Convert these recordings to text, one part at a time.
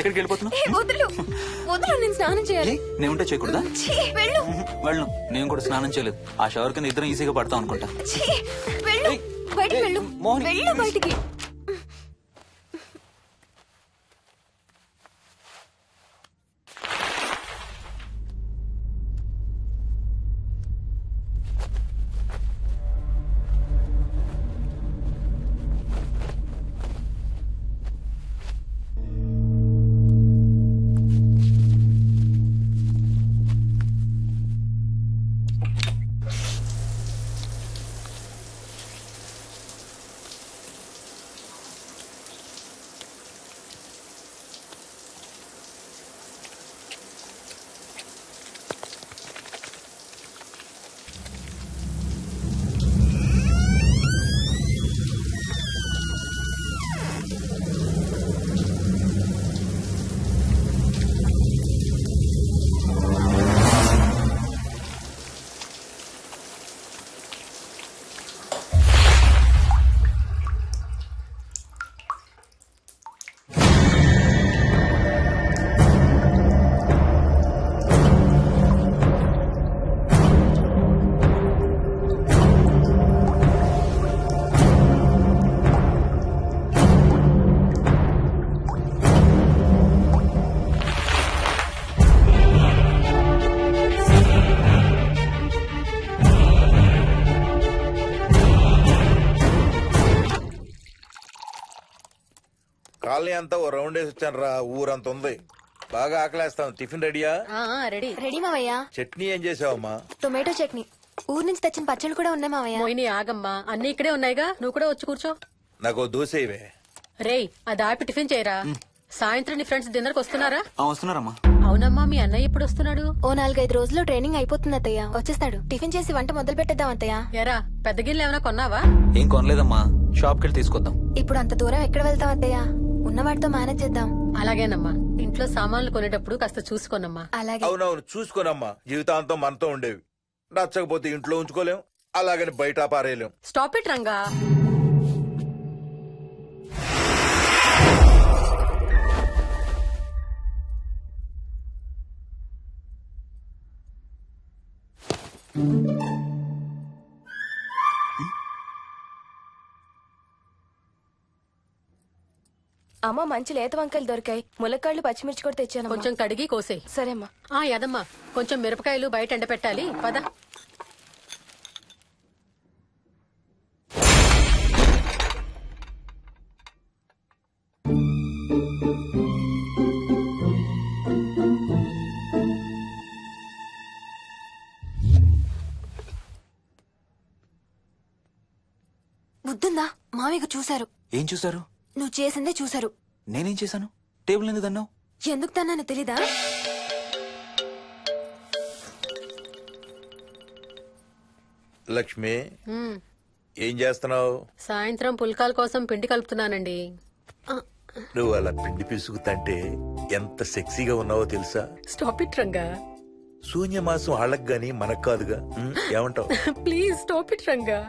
ఎక్కడికి వెళ్ళిపోతున్నావు? వదులు వదులు, నేను స్నానం చేయాలి. నేను ఉంటే చేయకూడదా? వెళ్ళు. వెళ్ళను, నేను కూడా స్నానం చేయలేదు. ఆ షవర్ కింద ఇద్దరం ఈజీగా పడతాం అనుకుంటా. వెళ్ళు, బయటికి వెళ్ళు. మోహిని, వెళ్ళు బయటికి. కాలనీ అంతా ఓ రౌండ్ వేసి వచ్చాను రా. ఊరంత ఉంది. బాగా ఆకలేస్తాను. టిఫిన్ రెడీయా? రెడీ రెడీ మావయ్య. చట్నీ ఏం చేసావమ్మా? టొమాటో చట్నీ. ఊరు నుంచి తెచ్చిన పచ్చళ్ళు కూడా ఉన్నాయి మావయ్య. మోయిని ఆగమ్మా, అన్ని ఇక్కడే ఉన్నాయిగా, నువ్వు కూడా వచ్చి కూర్చో. నాకు దోశ ఇవే. రేయ్, అది ఆపి టిఫిన్ చేయరా. సాయంత్రం నీ ఫ్రెండ్స్ డిన్నర్ కి వస్తున్నారా? వస్తున్నారమ్మా. అవునమ్మా, మీ అన్నయ్య ఎప్పుడు వస్తున్నాడు? ఓ 4-5 రోజుల్లో ట్రైనింగ్ అయిపోతుంది అత్తయ్య, వచ్చేస్తాడు. టిఫిన్ చేసి వంట మొదలు పెట్టేద్దాం అత్తయ్య. ఎరా, పెద్ద గిన్నెలు ఏమైనా కొన్నావా? ఏం కొనలేదమ్మా, షాప్ కెళ్ళి తీసుకొద్దాం. ఇప్పుడు అంత దూరం ఎక్కడ వెళ్తాం అత్తయ్య? ఉన్న వాటితో మేనేజ్ చేద్దాం. అలాగేనమ్మా, ఇంట్లో సామాన్లు కొనేటప్పుడు కాస్త చూసుకోనమ్మా. అలాగే. అవునవును, చూసుకోనమ్మా. జీవితాంతం మనతో ఉండేవి. నచ్చకపోతే ఇంట్లో ఉంచుకోలేం, అలాగని బయట పారేయలేం. Stop it Ranga. అమ్మ, మంచి లేత వంకాయలు దొరికాయి. ములక్కాళ్ళు, పచ్చిమిర్చి కూడా తెచ్చాను. కొంచెం కడిగి కోసేయ్. సరేమ్మా. యదమ్మా, కొంచెం మిరపకాయలు బయట ఎండ పెట్టాలి, పద. బుద్ధుందా? మామయ్య చూశారు. ఏం చూసారు? నువ్వు చేసిందే చూశారు. నేనేం చేశాను? టేబుల్ ఎందుకు అన్నావు? ఎందుకు తన్నాను తెలీదా? లక్ష్మి, ఏం చేస్తున్నావు? సాయంత్రం పుల్కాల కోసం పిండి కలుపుతున్నానండి. నువ్వు అలా పిండి పిసుకుతంటే ఎంత సెక్సీగా ఉన్నావో తెలుసా? Stop it Ranga. శూన్యమాసం వాళ్ళకి గాని మనకు కాదుగా. ఏమంటావు? Please stop it Ranga.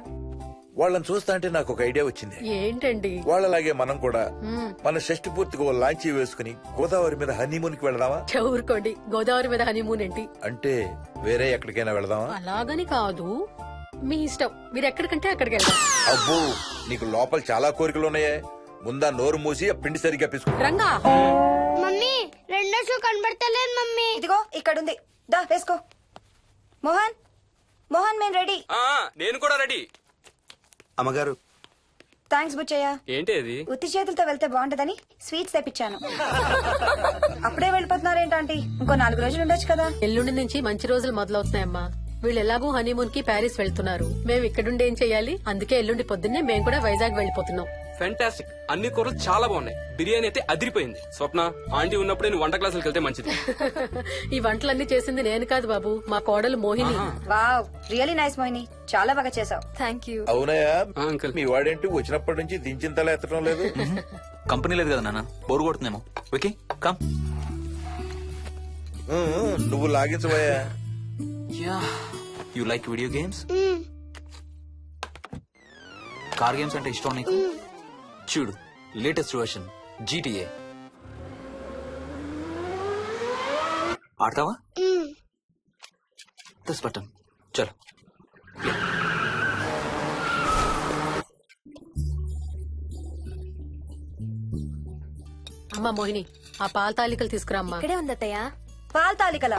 వాళ్ళని చూస్తా అంటే నాకు ఒక ఐడియా వచ్చింది. ఏంటండి? వాళ్ళలాగే మనం కూడా మన షష్టి పూర్తిగా ఓ లాంచీ వేసుకుని గోదావరి మీద హనీమూన్ కి వెళదామా? ఊరుకోండి, గోదావరి మీద హనీమూన్ ఏంటి? అంటే వేరే ఎక్కడికైనా వెళదామా? అలాగని కాదు, మీ ఇష్టం, మీరు ఎక్కడికంటే అక్కడికి వెళ్దాం. అబ్బో, నీకు లోపల చాలా కోరికలు ఉన్నాయే. ముందా నోరు మూసి ఆ పిండి సరిగ్గా పిసుకు. రంగా. మమ్మీ, రెండో షూ కనబడతలేదు మమ్మీ. ఇదిగో ఇక్కడుంది, దా వేసుకో. మోహన్, మోహన్, మేము రెడీ. నేను కూడా రెడీ. అమ్మగారు, థ్యాంక్స్ బుచ్చయ్య. ఏంటి అది? ఉత్తి చేతులతో వెళ్తే బాగుంటదని స్వీట్స్ తెప్పించాను. అప్పుడే వెళ్ళిపోతున్నారేంటంటీ? ఇంకో 4 రోజులు ఉండొచ్చు కదా. ఎల్లుండి నుంచి మంచి రోజులు మొదలవుతున్నాయమ్మా. వీళ్ళు ఎలాగూ హనీమూన్ కి ప్యారిస్ వెళ్తున్నారు. మేము ఇక్కడుండి ఏం చెయ్యాలి? అందుకే ఎల్లుండి పొద్దున్నే మేము కూడా వైజాగ్ వెళ్ళిపోతున్నాం. ఫెంటాస్టిక్, అన్ని కూరలు చాలా బాగున్నాయి. బిర్యానీ అయితే అదిరిపోయింది. స్వప్న, ఆంటీ ఉన్నప్పుడే నువ్వు వంట క్లాసులకు వెళ్తే మంచిది. ఈ వంటలన్నీ చేసింది నేను కాదు బాబు, మా కోడలు Mohini. Wow, really nice Mohini, చాలా బాగా చేసావు. Thank you. అవునయ్యా, అంకుల్. మీ వాడేంటి వచ్చినప్పటి నుంచి దించింతలా ఎత్తడం లేదు? కంపెనీ లేదు కదా నాన్న, బోరు కొడుతుందేమో. Okay come. నువ్వు లాగించబోయా? You like video games? Car games అంటే ఇష్టం నీకు? చూడు, లేటెస్ట్ వర్షన్ GTA. ఆడతావా మ్మ్. దస్ బటన్ చలో అమ్మా మోహిని ఆ పాల తాలికలు తీసుకురామ్మా. ఇక్కడే ఉంది అత్తయ్య. పాల తాలికల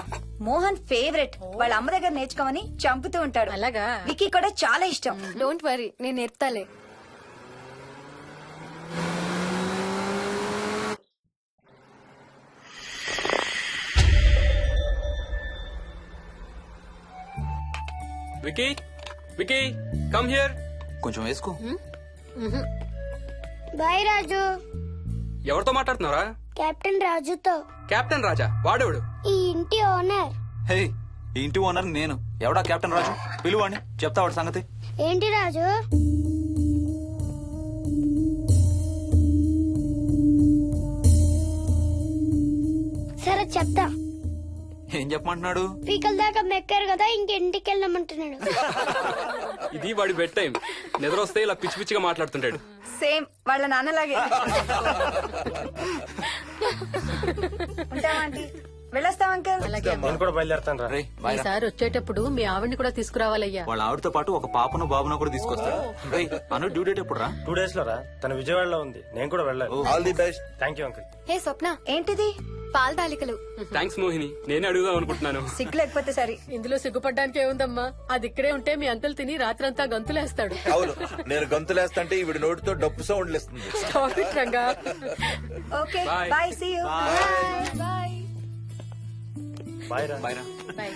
మోహన్ ఫేవరెట్. వాళ్ళ అమ్మ దగ్గర నేర్చుకోమని చంపుతూ ఉంటాడు. అలాగా వికీ కూడా చాలా ఇష్టం. డోంట్ వరీ, నేను నేర్పుతాలే. Vicky Vicky come here. కొంచెం వేసుకో. బాయ్ రాజు. ఎవరితో మాట్లాడుతున్నారా? కెప్టెన్ రాజుతో. కెప్టెన్ రాజా వాడేవాడు. ఈ ఇంటి ఓనర్. హే ఈ ఇంటి ఓనర్ నేను. ఎవడా కెప్టెన్ రాజు? పిలువాడిని, చెప్తా వాడి సంగతి. ఏంటి రాజు? సరే చెప్తా. ఏం చెప్పమంటున్నాడు? పీకల దాకా మెక్కారు కదా, ఇంటికి వెళ్ళమంటున్నాడు. ఇది వాడి బెడ్ టైం. నిద్ర వస్తే ఇలా పిచ్చి పిచ్చిగా మాట్లాడుతుంటాడు. సేమ్ వాళ్ళ నాన్నలాగే. ఉంటావా ఆంటీ? వెళ్ళొస్తాం అంకల్. అలాగే అమ్మా. నేను కూడా బయలుదేరుతాను రా. రే బాయ్ రా. ఈసారి వచ్చేటప్పుడు మీ ఆవిడ్ని కూడా తీసుకురావాలయ్యా. వాళ్ళ ఆవిడతో పాటు ఒక పాపను బాబును కూడా తీసుకొస్తాడు. రే అను డ్యూ డేట్ ఎప్పుడు రా? 2 days లో రా. తన విజయవాడలో ఉంది. నేను కూడా వెళ్ళాలి. All the best. Thank you uncle. Hey Swapna, ఏంటిది? పాల తాలికలు. థ్యాంక్స్ మోహిని, నేనే అడుగుదాం అనుకుంటున్నాను. సిగ్గు లేకపోతే సరి. ఇందులో సిగ్గుపడ్డానికి ఏముందమ్మా? అది ఇక్కడే ఉంటే మీ అంకుల్ తిని రాత్రంతా గంతులేస్తాడు. అవును, నేను గంతులేస్తంటే ఈవిడ నోటితో డప్పు సౌండ్లు ఇస్తుంది. Stop it, రంగా. Okay Bye. Bye, see you. Bye. Bye రా. బాయ్ రా. Bye.